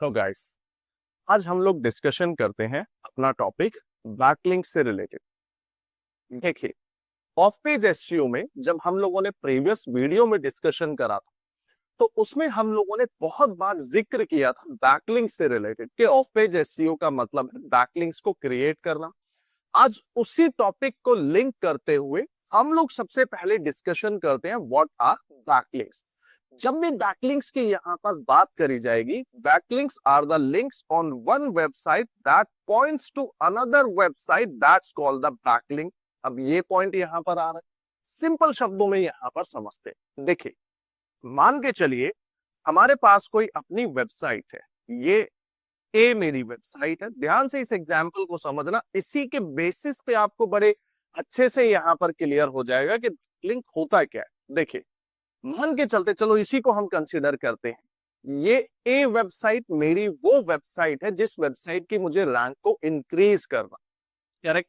Hello guys, आज हम लोग डिस्कशन करते हैं अपना टॉपिक बैकलिंक से रिलेटेड। देखिए, ऑफ पेज एसईओ में जब हम लोगों ने प्रीवियस वीडियो में डिस्कशन करा था, तो उसमें हम लोगों ने बहुत बार जिक्र किया था बैकलिंक से रिलेटेड कि ऑफ पेज एसईओ का मतलब है बैकलिंक्स को क्रिएट करना। आज उसी टॉपिक को लिंक करते हुए हम लोग सबसे पहले डिस्कशन करते हैं व्हाट आर बैकलिंक्स। जब भी बैकलिंक्स की यहां पर बात करी जाएगी, backlinks are the links on one website that points to another website that's called the backlink. अब ये पॉइंट यहां पर आ रहा है, सिंपल शब्दों में यहां पर समझते हैं। देखिए, मान के चलिए हमारे पास कोई अपनी वेबसाइट है, ये ए मेरी वेबसाइट है। ध्यान से इस एग्जाम्पल को समझना, इसी के बेसिस पे आपको बड़े अच्छे से यहां पर क्लियर हो जाएगा कि लिंक होता क्या है। देखिए, मान के चलते चलो इसी को हम कंसीडर करते हैं, ये ए वेबसाइट मेरी वो वेबसाइट है जिस वेबसाइट की मुझे रैंक को इंक्रीज करना। करेक्ट।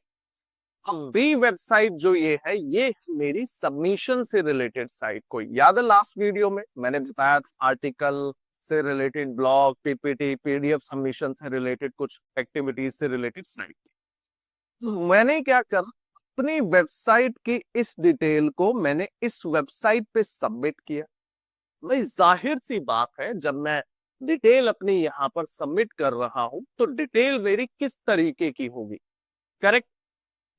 अब बी वेबसाइट जो ये है, ये मेरी सबमिशन से रिलेटेड साइट। को याद है लास्ट वीडियो में मैंने बताया था आर्टिकल से related, blog, PPT, PDF submission से रिलेटेड, कुछ एक्टिविटीज से रिलेटेड साइट। तो मैंने क्या करा, अपनी वेबसाइट की इस डिटेल को मैंने इस वेबसाइट पे सबमिट किया। भाई जाहिर सी बात है, जब मैं डिटेल अपनी यहां पर सबमिट कर रहा हूं तो डिटेल मेरी किस तरीके की होगी। करेक्ट।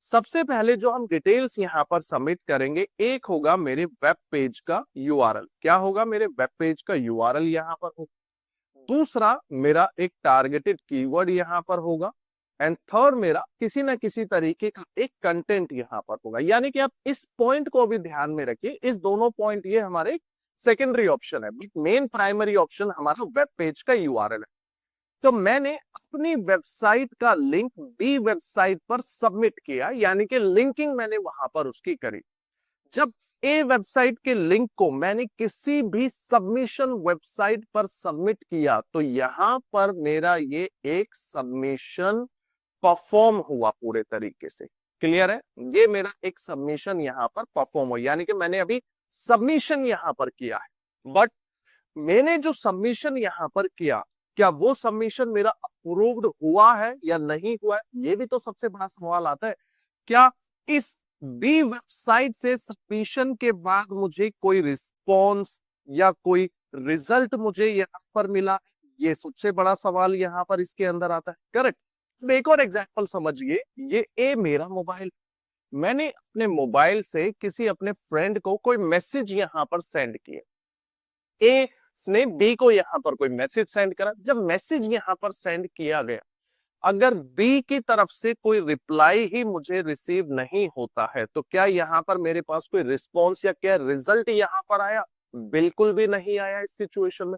सबसे पहले जो हम डिटेल्स यहां पर सबमिट करेंगे, एक होगा मेरे वेब पेज का यूआरएल। क्या होगा? मेरे वेब पेज का यूआरएल यहां पर होगा। दूसरा मेरा एक टारगेटेड कीवर्ड यहां पर होगा। एंड थर्ड मेरा किसी ना किसी तरीके का एक कंटेंट यहां पर होगा। यानी कि आप इस पॉइंट को भी ध्यान में रखिए, इस दोनों पॉइंट ये हमारे सेकेंडरी ऑप्शन है, मेन प्राइमरी ऑप्शन हमारा वेब पेज का यूआरएल है। तो मैंने अपनी वेबसाइट का लिंक बी वेबसाइट पर सबमिट किया, यानी कि लिंकिंग मैंने वहां पर उसकी करी। जब ए वेबसाइट के लिंक को मैंने किसी भी सबमिशन वेबसाइट पर सबमिट किया, तो यहां पर मेरा ये एक सबमिशन परफॉर्म हुआ पूरे तरीके से। क्लियर है? ये मेरा एक सबमिशन यहां पर परफॉर्म हुआ, यानी कि मैंने अभी सबमिशन यहां पर किया है। बट मैंने जो सबमिशन यहां पर किया, क्या वो सबमिशन मेरा अप्रूव्ड हुआ है या नहीं हुआ है? ये भी तो सबसे बड़ा सवाल आता है। क्या इस बी वेबसाइट से सबमिशन के बाद मुझे कोई रिस्पॉन्स या कोई रिजल्ट मुझे यहां पर मिला? ये सबसे बड़ा सवाल यहां पर इसके अंदर आता है। करेक्ट। एक और एग्जांपल समझिए, ये ए मेरा मोबाइल, मैंने अपने मोबाइल से किसी अपने फ्रेंड को कोई मैसेज यहां पर सेंड किया। ए ने बी को यहां पर कोई मैसेज सेंड करा। जब मैसेज यहां पर सेंड किया गया, अगर बी की तरफ से कोई रिप्लाई ही मुझे रिसीव नहीं होता है, तो क्या यहां पर मेरे पास कोई रिस्पॉन्स या क्या रिजल्ट यहां पर आया? बिल्कुल भी नहीं आया इस सिचुएशन में।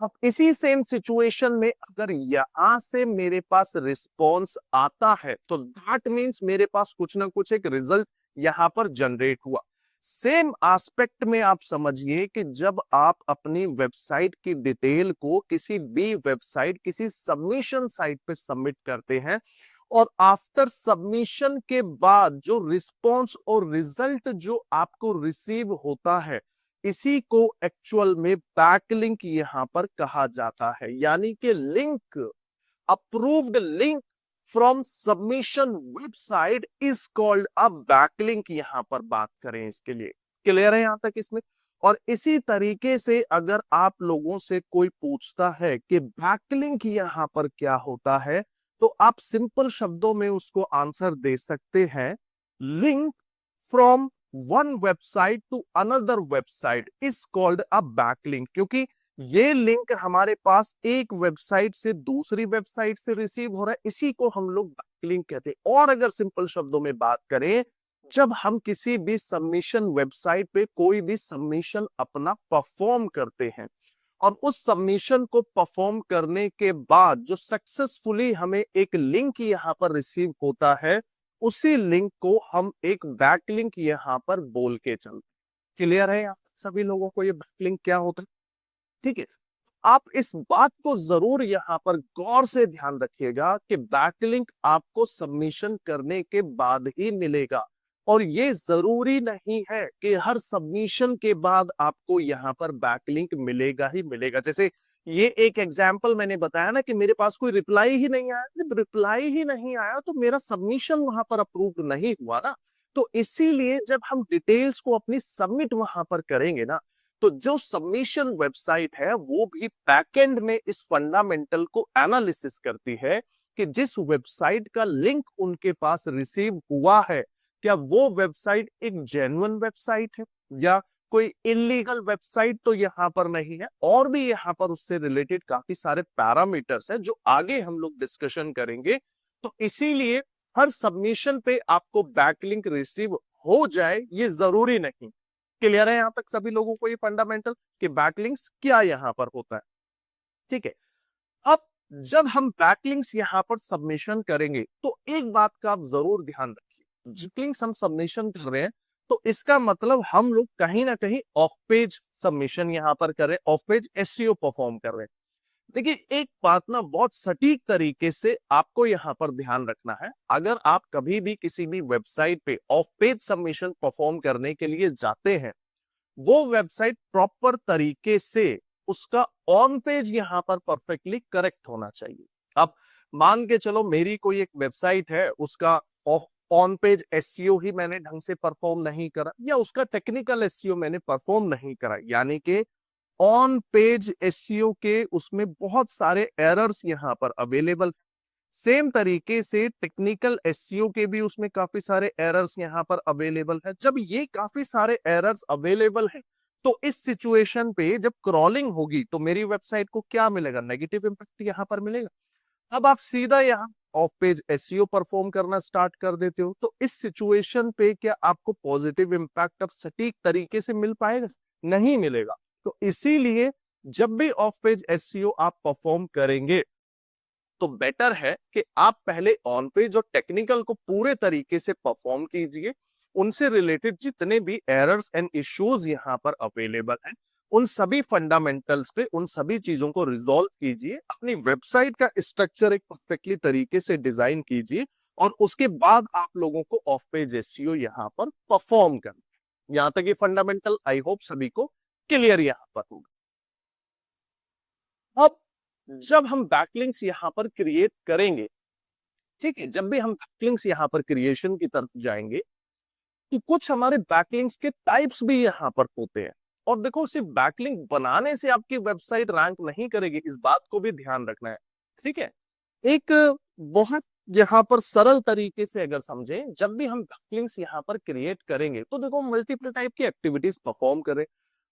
अब इसी सेम सिचुएशन में अगर यहां से मेरे पास रिस्पॉन्स आता है, तो दैट मींस मेरे पास कुछ ना कुछ एक रिजल्ट यहां पर जनरेट हुआ। सेम एस्पेक्ट में आप समझिए कि जब आप अपनी वेबसाइट की डिटेल को किसी भी वेबसाइट, किसी सबमिशन साइट पे सबमिट करते हैं, और आफ्टर सबमिशन के बाद जो रिस्पॉन्स और रिजल्ट जो आपको रिसीव होता है, इसी को एक्चुअल में बैकलिंक यहां पर कहा जाता है। यानी कि link, approved link from submission website is called a backlink. यहां पर बात करें इसके लिए, क्लियर है यहां तक इसमें? और इसी तरीके से अगर आप लोगों से कोई पूछता है कि बैकलिंक यहां पर क्या होता है, तो आप सिंपल शब्दों में उसको आंसर दे सकते हैं, link from one website to another website is called a backlink. क्योंकि ये लिंक हमारे पास एक वेबसाइट से दूसरी वेबसाइट से रिसीव हो रहा है, इसी को हम लोग बैकलिंक कहते हैं। और अगर सिंपल शब्दों में बात करें, जब हम किसी भी सबमिशन वेबसाइट पे कोई भी सबमिशन अपना परफॉर्म करते हैं, और उस सबमिशन को परफॉर्म करने के बाद जो सक्सेसफुली हमें एक लिंक यहां पर रिसीव होता है, उसी लिंक को हम एक बैकलिंक यहां पर बोल के चलते। क्लियर है यहाँ सभी लोगों को ये बैकलिंक क्या होता है? ठीक है। आप इस बात को जरूर यहां पर गौर से ध्यान रखिएगा कि बैकलिंक आपको सबमिशन करने के बाद ही मिलेगा, और ये जरूरी नहीं है कि हर सबमिशन के बाद आपको यहां पर बैकलिंक मिलेगा ही मिलेगा। जैसे ये एक एग्जाम्पल मैंने बताया ना कि मेरे पास कोई रिप्लाई ही नहीं आया, जब रिप्लाई ही नहीं आया तो मेरा सबमिशन वहां पर अप्रूव नहीं हुआ ना। तो इसीलिए जब हम डिटेल्स को अपनी सबमिट वहां पर करेंगे ना, तो जो सबमिशन वेबसाइट है वो भी बैकएंड में इस फंडामेंटल को एनालिसिस करती है कि जिस वेबसाइट का लिंक उनके पास रिसीव हुआ है, क्या वो वेबसाइट एक जेन्युइन वेबसाइट है या कोई इलीगल वेबसाइट तो यहाँ पर नहीं है। और भी यहाँ पर उससे रिलेटेड काफी सारे पैरामीटर्स हैं जो आगे हम लोग डिस्कशन करेंगे। तो इसीलिए हर सबमिशन पे आपको बैकलिंक रिसीव हो जाए ये जरूरी नहीं। क्लियर है यहाँ तक सभी लोगों को ये फंडामेंटल कि बैकलिंक्स क्या यहाँ पर होता है? ठीक है। अब जब हम बैकलिंक्स यहाँ पर सबमिशन करेंगे तो एक बात का आप जरूर ध्यान रखिए, बैकलिंक्स हम सबमिशन कर रहे हैं तो इसका मतलब हम लोग कहीं ना कहीं ऑफ पेज सबमिशन यहाँ पर कर रहे हैं, ऑफ पेज एसईओ परफॉर्म कर रहे हैं। देखिए एक बात ना बहुत सटीक तरीके से आपको यहाँ पर ध्यान रखना है, अगर आप कभी भी किसी भी वेबसाइट पे ऑफ पेज सबमिशन परफॉर्म करने के लिए जाते हैं, वो वेबसाइट प्रॉपर तरीके से उसका ऑन पेज यहां पर परफेक्टली करेक्ट होना चाहिए। अब मान के चलो मेरी कोई एक वेबसाइट है, उसका ऑन पेज एसईओ ही मैंने ढंग से परफॉर्म नहीं करा या उसका टेक्निकल एसईओ मैंने परफॉर्म नहीं करा, यानी कि ऑन पेज एसईओ के उसमें बहुत सारे एरर्स यहां पर अवेलेबल। सेम तरीके से टेक्निकल एसईओ के भी उसमें काफी सारे एरर्स यहाँ पर अवेलेबल है। जब ये काफी सारे एरर्स अवेलेबल है तो इस सिचुएशन पे जब क्रॉलिंग होगी तो मेरी वेबसाइट को क्या मिलेगा? नेगेटिव इंपैक्ट यहाँ पर मिलेगा। अब आप सीधा यहाँ ऑफ पेज एसईओ परफॉर्म करना स्टार्ट कर देते हो तो इस सिचुएशन पे क्या आपको पॉजिटिव इंपैक्ट अब सटीक तरीके से मिल पाएगा? नहीं मिलेगा। तो इसीलिए जब भी ऑफ पेज एसईओ आप परफॉर्म करेंगे तो बेटर है कि आप पहले ऑन पेज और टेक्निकल को पूरे तरीके से परफॉर्म कीजिए। उनसे रिलेटेड जितने भी एरर्स एंड इश्यूज यहाँ पर अवेलेबल हैं, उन सभी फंडामेंटल्स पे उन सभी चीजों को रिजॉल्व कीजिए। अपनी वेबसाइट का स्ट्रक्चर एक परफेक्टली तरीके से डिजाइन कीजिए और उसके बाद आप लोगों को ऑफ पेज एसईओ यहाँ पर परफॉर्म करना। यहाँ तक ये फंडामेंटल आई होप सभी को क्लियर यहाँ पर होगा। अब जब हम बैकलिंक्स यहां पर क्रिएट करेंगे, ठीक है, जब भी हम बैकलिंक्स यहां पर क्रिएशन की तरफ जाएंगे तो कुछ हमारे बैकलिंक्स के टाइप्स भी यहां पर होते हैं। और देखो सिर्फ बैकलिंक बनाने से आपकी वेबसाइट रैंक नहीं करेगी, इस बात को भी ध्यान रखना है। ठीक है, एक बहुत यहाँ पर सरल तरीके से अगर समझें, जब भी हम बैकलिंक्स यहाँ पर क्रिएट करेंगे तो देखो मल्टीपल टाइप की एक्टिविटीज परफॉर्म करें।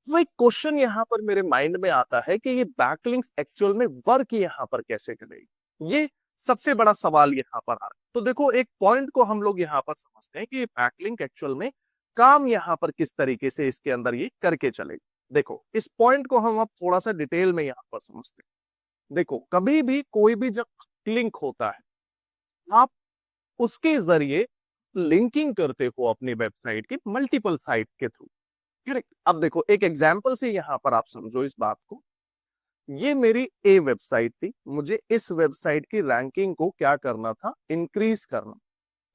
वो एक क्वेश्चन यहाँ पर मेरे माइंड में आता है कि ये बैकलिंक्स एक्चुअल में वर्क यहाँ पर कैसे करेगी, ये सबसे बड़ा सवाल यहाँ पर आ रहा है। तो देखो एक पॉइंट को हम लोग यहाँ पर समझते हैं कि बैकलिंक एक्चुअल में काम यहाँ पर किस तरीके से इसके अंदर ये करके चलेगी। देखो इस पॉइंट को हम अब थोड़ा सा डिटेल में यहाँ पर समझते हैं। देखो कभी भी कोई भी जब लिंक होता है, आप उसके जरिए लिंकिंग करते हो अपनी वेबसाइट की मल्टीपल साइट्स के थ्रू। करेक्ट। अब देखो एक एग्जांपल से यहां पर आप समझो इस बात को। ये मेरी ए वेबसाइट थी, मुझे इस वेबसाइट की रैंकिंग को क्या करना था? इंक्रीज करना।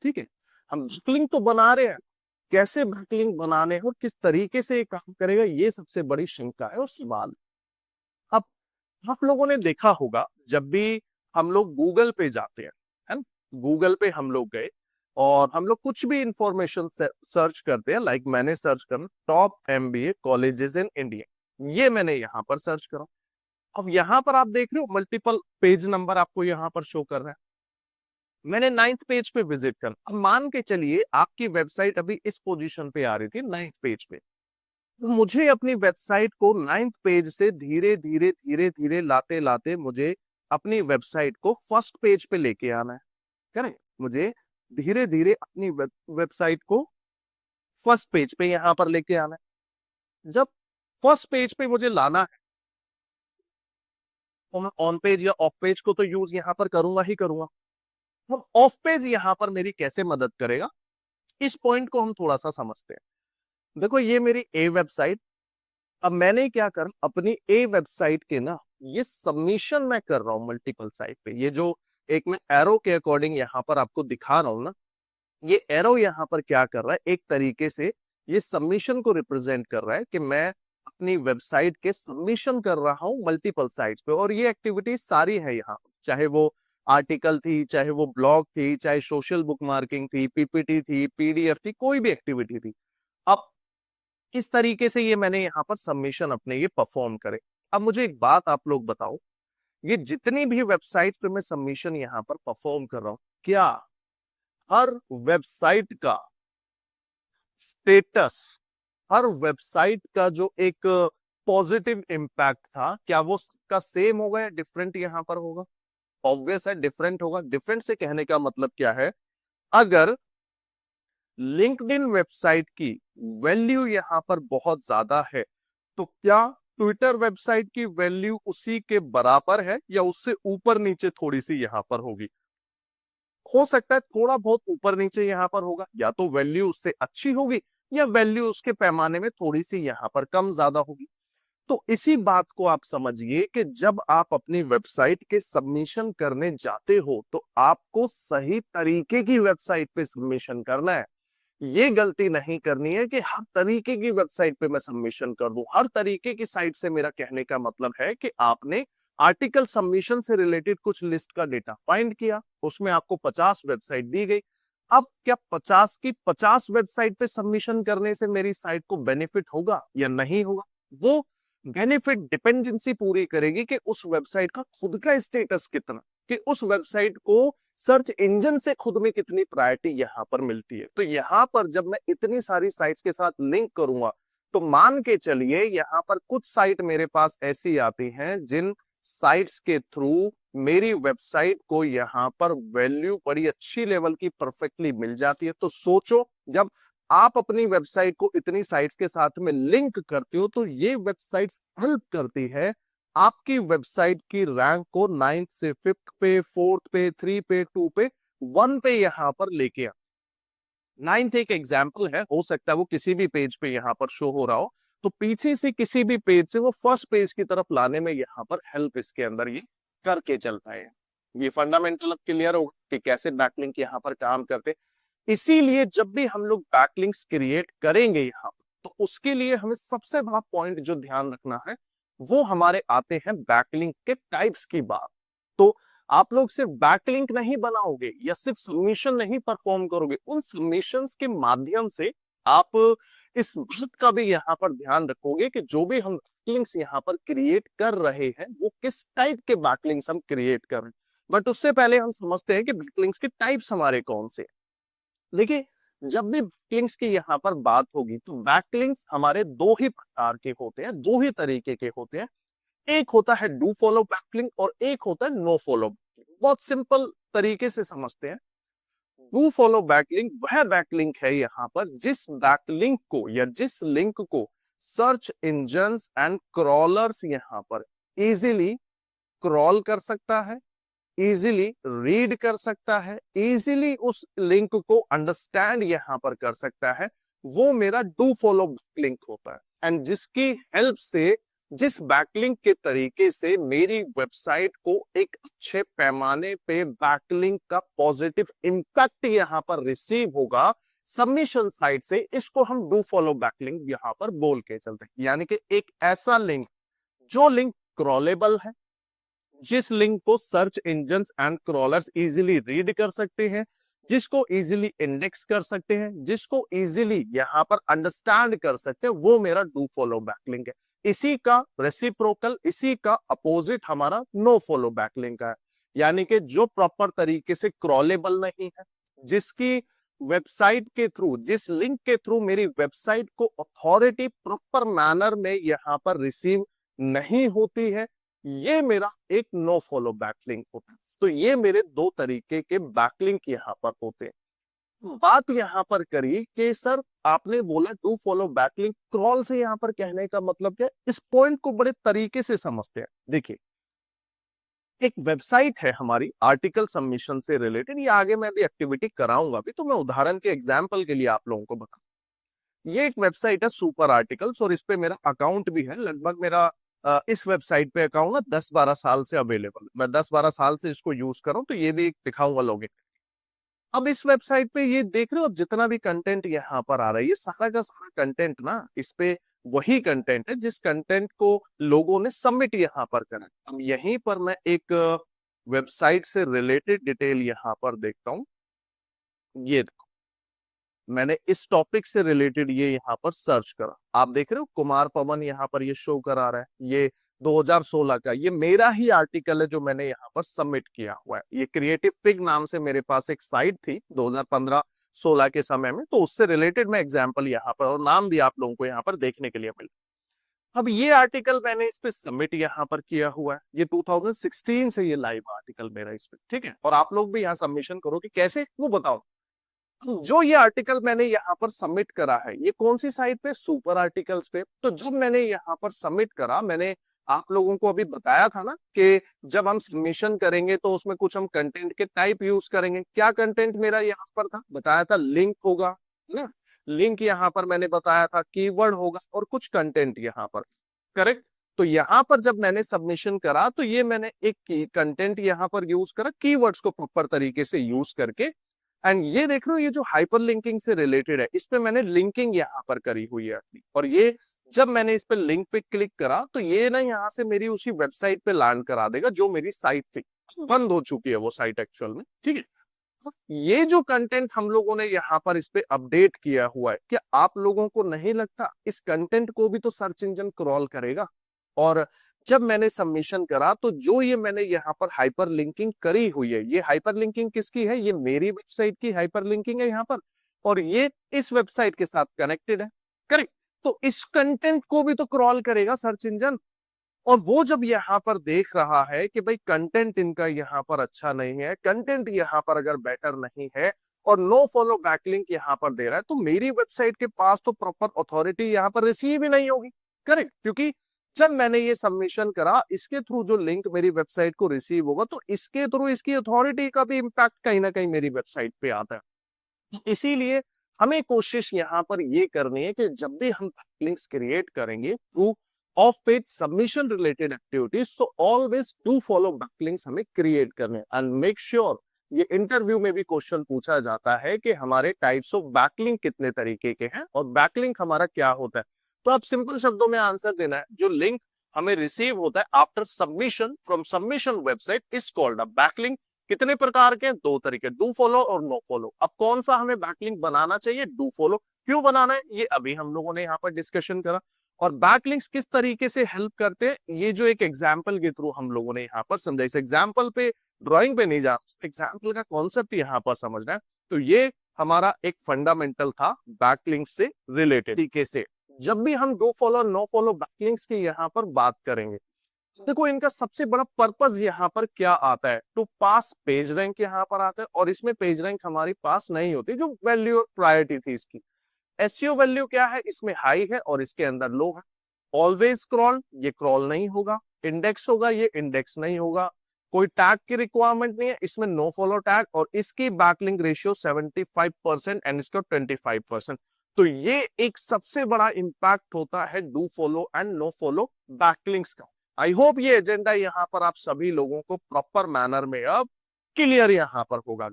ठीक है, हम बैकलिंक तो बना रहे हैं, कैसे बैकलिंक बनाने और किस तरीके से ये काम करेगा, ये सबसे बड़ी शंका है और सवाल। अब आप लोगों ने देखा होगा जब भी हम लोग गूगल पे जाते हैं, है ना, गूगल पे हम लोग गए और हम लोग कुछ भी इंफॉर्मेशन सर्च करते हैं, लाइक मैंने सर्च करना top MBA colleges in India, ये मैंने यहाँ पर सर्च करा। अब यहाँ पर आप देख रहे हो मल्टीपल पेज नंबर आपको यहाँ पर शो कर रहा है। मैंने 9th पेज पे विजिट कर, अब मान के चलिए आपकी वेबसाइट अभी इस पोजीशन पे आ रही थी 9th पेज पे, तो मुझे अपनी वेबसाइट को 9th पेज से धीरे धीरे धीरे धीरे लाते लाते मुझे अपनी वेबसाइट को फर्स्ट पेज पे लेके आना है। करेक्ट, मुझे धीरे धीरे अपनी वेबसाइट को फर्स्ट पेज पे यहां पर लेके आना है। जब फर्स्ट पेज पे मुझे लाना है तो मैं ऑन पेज या ऑफ पेज को तो यूज यहां पर करूंगा ही करूंगा। हम ऑफ पेज यहां पर मेरी कैसे मदद करेगा, इस पॉइंट को हम थोड़ा सा समझते हैं। देखो ये मेरी ए वेबसाइट, अब मैंने क्या कर अपनी ए वेबसाइट के ना ये सबमिशन मैं कर रहा हूं मल्टीपल साइट पे। ये जो एक मैं एरो के अकॉर्डिंग यहां पर आपको दिखा रहा हूं ना, ये एरो यहाँ पर क्या कर रहा है, एक तरीके से ये सबमिशन को रिप्रेजेंट कर रहा है कि मैं अपनी वेबसाइट के सबमिशन कर रहा हूं मल्टीपल साइट्स पे, और ये एक्टिविटीज सारी है यहाँ, चाहे वो आर्टिकल थी, चाहे वो ब्लॉग थी, चाहे सोशल बुक मार्किंग थी, पीपीटी थी, पीडीएफ थी, कोई भी एक्टिविटी थी। अब किस तरीके से ये मैंने यहाँ पर सबमिशन अपने ये परफॉर्म करे। अब मुझे एक बात आप लोग बताओ, ये जितनी भी वेबसाइट पे मैं सबमिशन यहाँ पर परफॉर्म कर रहा हूं, क्या हर वेबसाइट का स्टेटस, हर वेबसाइट का जो एक पॉजिटिव इम्पैक्ट था, क्या वो सबका सेम होगा या डिफरेंट यहाँ पर होगा? ऑब्वियस है डिफरेंट होगा। डिफरेंट से कहने का मतलब क्या है, अगर लिंक्डइन वेबसाइट की वैल्यू यहाँ पर बहुत ज्यादा है, तो क्या ट्विटर वेबसाइट की वैल्यू उसी के बराबर है या उससे ऊपर नीचे थोड़ी सी यहाँ पर होगी? हो सकता है थोड़ा बहुत ऊपर नीचे यहाँ पर होगा, या तो वैल्यू उससे अच्छी होगी या वैल्यू उसके पैमाने में थोड़ी सी यहाँ पर कम ज्यादा होगी। तो इसी बात को आप समझिए कि जब आप अपनी वेबसाइट के सबमिशन करने जाते हो तो आपको सही तरीके की वेबसाइट पे सबमिशन करना है। ये गलती नहीं करनी है कि हर तरीके की वेबसाइट पे मैं सबमिशन कर दूं। हर तरीके की साइट से मेरा कहने का मतलब है कि आपने आर्टिकल सबमिशन से रिलेटेड कुछ लिस्ट का डेटा फाइंड किया, उसमें आपको 50 वेबसाइट दी गई। अब क्या 50 की 50 वेबसाइट पे सबमिशन करने से मेरी साइट को बेनिफिट होगा या नहीं होगा? वो बेनिफिट डिपेंडेंसी पूरी करेगी कि उस वेबसाइट का खुद का स्टेटस कितना, कि उस वेबसाइट को सर्च इंजन से खुद में कितनी प्रायोरिटी यहाँ पर मिलती है। तो यहाँ पर जब मैं इतनी सारी साइट्स के साथ लिंक करूंगा, तो मान के चलिए यहाँ पर कुछ साइट मेरे पास ऐसी आती हैं जिन साइट्स के थ्रू मेरी वेबसाइट को यहाँ पर वैल्यू बड़ी अच्छी लेवल की परफेक्टली मिल जाती है। तो सोचो, जब आप अपनी वेबसाइट को इतनी साइट्स के साथ में लिंक करते हो, तो ये वेबसाइट्स हेल्प करती है आपकी वेबसाइट की रैंक को 9th से 5th पे, 4th पे, 3 पे, 2 पे, 1 पे यहाँ पर लेके आ। 9th एक एग्जाम्पल है, हो सकता है वो किसी भी पेज पे यहाँ पर शो हो रहा हो, तो पीछे से किसी भी पेज से वो फर्स्ट पेज की तरफ लाने में यहाँ पर हेल्प इसके अंदर ये करके चलता है। ये फंडामेंटल अब क्लियर होगा कि कैसे बैकलिंक यहाँ पर काम करते। इसीलिए जब भी हम लोग बैकलिंक्स क्रिएट करेंगे यहाँ पर, तो उसके लिए हमें सबसे बड़ा पॉइंट जो ध्यान रखना है, वो हमारे आते हैं बैकलिंक के टाइप्स की बात। तो आप लोग सिर्फ बैकलिंक नहीं बनाओगे या सिर्फ सबमिशन नहीं परफॉर्म करोगे, उन सबमिशंस के माध्यम से आप इस बात का भी यहाँ पर ध्यान रखोगे कि जो भी हम बैकलिंक्स यहाँ पर क्रिएट कर रहे हैं वो किस टाइप के बैकलिंक्स हम क्रिएट कर रहे हैं। बट उससे पहले हम समझते हैं कि बैकलिंक्स के टाइप्स हमारे कौन से। देखिए, जब भी बैकलिंक्स की यहाँ पर बात होगी तो बैकलिंक्स हमारे दो ही प्रकार के होते हैं, दो ही तरीके के होते हैं। एक होता है डू फॉलो बैकलिंक और एक होता है नो फॉलो बैकलिंक। बहुत सिंपल तरीके से समझते हैं। डू फॉलो बैकलिंक वह बैकलिंक है यहाँ पर जिस बैकलिंक को या जिस लिंक को सर्च इंजन्स एंड क्रॉलर्स यहाँ पर इजीली क्रॉल कर सकता है, इजीली रीड कर सकता है, इजीली उस लिंक को अंडरस्टैंड यहां पर कर सकता है, वो मेरा डू फॉलो बैकलिंक होता है। एंड जिसकी हेल्प से, जिस बैकलिंक के तरीके से मेरी वेबसाइट को एक अच्छे पैमाने पे बैकलिंक का पॉजिटिव इंपैक्ट यहां पर रिसीव होगा सबमिशन साइट से, इसको हम डू फॉलो बैकलिंक यहां पर बोल के चलते हैं। यानी कि एक ऐसा लिंक, जो लिंक क्रॉलेबल है, जिस लिंक को search engines and crawlers easily read कर सकते हैं, जिसको इजीली इंडेक्स कर सकते हैं, जिसको इजीली यहां पर अंडरस्टैंड कर सकते हैं, वो मेरा डू फॉलो बैकलिंक है। इसी का रेसिप्रोकल, इसी का अपोजिट हमारा नो फॉलो बैकलिंक है। यानी कि जो प्रॉपर तरीके से क्रॉलेबल नहीं है, जिसकी वेबसाइट के थ्रू, जिस लिंक के थ्रू मेरी वेबसाइट को अथॉरिटी प्रॉपर मैनर में यहां पर रिसीव नहीं होती है, ये मेरा एक नो फॉलो बैकलिंक होता है। तो ये मेरे दो तरीके के बैकलिंक यहाँ पर होते हैं। बात यहाँ पर करी कि सर आपने बोला डू फॉलो बैकलिंक, क्रॉल से यहाँ पर कहने का मतलब क्या है, इस पॉइंट को बड़े तरीके से समझते हैं। देखिए, एक वेबसाइट है हमारी आर्टिकल सबमिशन से रिलेटेड, ये आगे मैं भी एक्टिविटी कराऊंगा भी, तो मैं उदाहरण के एग्जाम्पल के लिए आप लोगों को बता, ये एक वेबसाइट है सुपर आर्टिकल्स और इस पे मेरा अकाउंट भी है। लगभग मेरा इस वेबसाइट पे अकाउंट ना 10-12 साल से अवेलेबल, मैं 10-12 साल से इसको यूज कर रहा हूं, तो ये भी दिखाऊंगा लॉगिन। अब इस वेबसाइट पे ये देख रहे हो, अब जितना भी कंटेंट यहाँ पर आ रहा है, ये सारा का सारा कंटेंट ना, इस पे वही कंटेंट है जिस कंटेंट को लोगों ने सबमिट यहाँ पर करा। अब यहीं पर मैं एक वेबसाइट से रिलेटेड डिटेल यहाँ पर देखता हूँ। ये देखो, मैंने इस टॉपिक से रिलेटेड ये यहाँ पर सर्च करा। आप देख रहे हो कुमार पवन यहाँ पर ये शो करा रहा है। ये 2016 का ये मेरा ही आर्टिकल है जो मैंने यहाँ पर सबमिट किया हुआ है। ये क्रिएटिव पिग नाम से मेरे पास एक साइट थी 2015-16 के समय में, तो उससे रिलेटेड मैं एग्जाम्पल यहाँ पर, और नाम भी आप लोगों को यहाँ पर देखने के लिए मिला। अब ये आर्टिकल मैंने इस पे सबमिट यहाँ पर किया हुआ है। ये 2016 से ये लाइव आर्टिकल मेरा इस पे, ठीक है। और आप लोग भी यहाँ सबमिशन करो कि कैसे, वो बताओ। जो ये आर्टिकल मैंने यहाँ पर सबमिट करा है, ये कौन सी साइट पे, सुपर आर्टिकल्स पे। तो जब मैंने यहाँ पर सबमिट करा, मैंने आप लोगों को अभी बताया था ना कि जब हम सबमिशन करेंगे तो उसमें कुछ हम कंटेंट के टाइप यूज करेंगे। क्या कंटेंट मेरा यहाँ पर था, बताया था लिंक होगा, है ना। लिंक यहाँ पर मैंने बताया था, कीवर्ड होगा और कुछ कंटेंट यहाँ पर, करेक्ट। तो यहाँ पर जब मैंने सबमिशन करा तो ये मैंने एक कंटेंट यहाँ पर यूज करा, कीवर्ड्स को प्रॉपर तरीके से यूज करके। एंड ये देख रहे हो, ये जो हाइपर लिंकिंग से रिलेटेड है, इस पे मैंने लिंकिंग यहाँ पर करी हुई है अपनी। और ये जब मैंने इस पे लिंक पे क्लिक करा तो ये ना यहाँ से मेरी उसी वेबसाइट पे लैंड करा देगा जो मेरी साइट थी। बंद हो चुकी है वो साइट एक्चुअल में, ठीक है। तो ये जो कंटेंट हम लोगों ने यहाँ पर इस पे अपडेट किया हुआ है, क्या आप लोगों को नहीं लगता इस कंटेंट को भी तो सर्च इंजन क्रॉल करेगा। और जब मैंने सबमिशन करा तो जो ये मैंने यहाँ पर हाइपर लिंकिंग करी हुई है, ये हाइपर लिंकिंग किसकी है, ये मेरी वेबसाइट की हाइपर लिंकिंग है यहाँ पर, और ये इस वेबसाइट के साथ कनेक्टेड है, करेक्ट। तो इस कंटेंट को भी तो क्रॉल करेगा सर्च इंजन। और वो जब यहाँ पर देख रहा है कि भाई कंटेंट इनका यहाँ पर अच्छा नहीं है, कंटेंट यहाँ पर अगर बेटर नहीं है, और नो फॉलो बैकलिंक यहाँ पर दे रहा है, तो मेरी वेबसाइट के पास तो प्रॉपर अथॉरिटी यहाँ पर रिसीव ही नहीं होगी, करेक्ट। क्योंकि जब मैंने ये सबमिशन करा, इसके थ्रू जो लिंक मेरी वेबसाइट को रिसीव होगा, तो इसके थ्रू इसकी अथॉरिटी का भी इम्पैक्ट कहीं ना कहीं मेरी वेबसाइट पे आता है। इसीलिए हमें कोशिश यहाँ पर ये करनी है कि जब भी हम लिंक्स क्रिएट करेंगे through of page submission related activities, so always do follow backlinks हमें क्रिएट करने, एंड मेक श्योर, ये इंटरव्यू में भी क्वेश्चन पूछा जाता है कि हमारे टाइप्स ऑफ बैकलिंक कितने तरीके के हैं और बैकलिंक हमारा क्या होता है। तो आप सिंपल शब्दों में आंसर देना है, जो लिंक हमें रिसीव होता है after submission from submission website is called a backlink. कितने प्रकार के, दो तरीके, डू फॉलो और नो फॉलो। अब कौन सा हमें बैकलिंक बनाना चाहिए, डू फॉलो। क्यों बनाना है, ये अभी हम लोगों ने यहाँ पर डिस्कशन करा। और बैकलिंक्स किस तरीके से हेल्प करते हैं, ये जो एक एग्जाम्पल के थ्रू हम लोगों ने यहाँ पर समझा। इस एग्जाम्पल पे, ड्रॉइंग पे नहीं जा, एग्जाम्पल का कॉन्सेप्ट यहाँ पर समझना है। तो ये हमारा एक फंडामेंटल था बैकलिंक से रिलेटेड तरीके से। जब भी हम do follow no follow backlinks की यहाँ पर बात करेंगे, देखो इनका सबसे बड़ा पर्पस यहाँ पर क्या आता है, टू पास पेज रैंक यहाँ पर आता है। और इसमें पेज रैंक हमारी पास नहीं होती, जो वैल्यू और प्रायोरिटी थी इसकी। एसईओ वैल्यू क्या है, इसमें हाई है और इसके अंदर लो है। ऑलवेज क्रॉल, ये क्रॉल नहीं होगा। इंडेक्स होगा, ये इंडेक्स नहीं होगा। कोई टैग की रिक्वायरमेंट नहीं है, इसमें नो फॉलो टैग। और इसकी बैकलिंक रेशियो 75% एंड इसका 25%। तो ये एक सबसे बड़ा इंपैक्ट होता है do follow and no follow backlinks का। आई होप ये एजेंडा यहाँ पर आप सभी लोगों को प्रॉपर मैनर में अब क्लियर यहाँ पर होगा।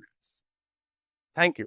Thank you.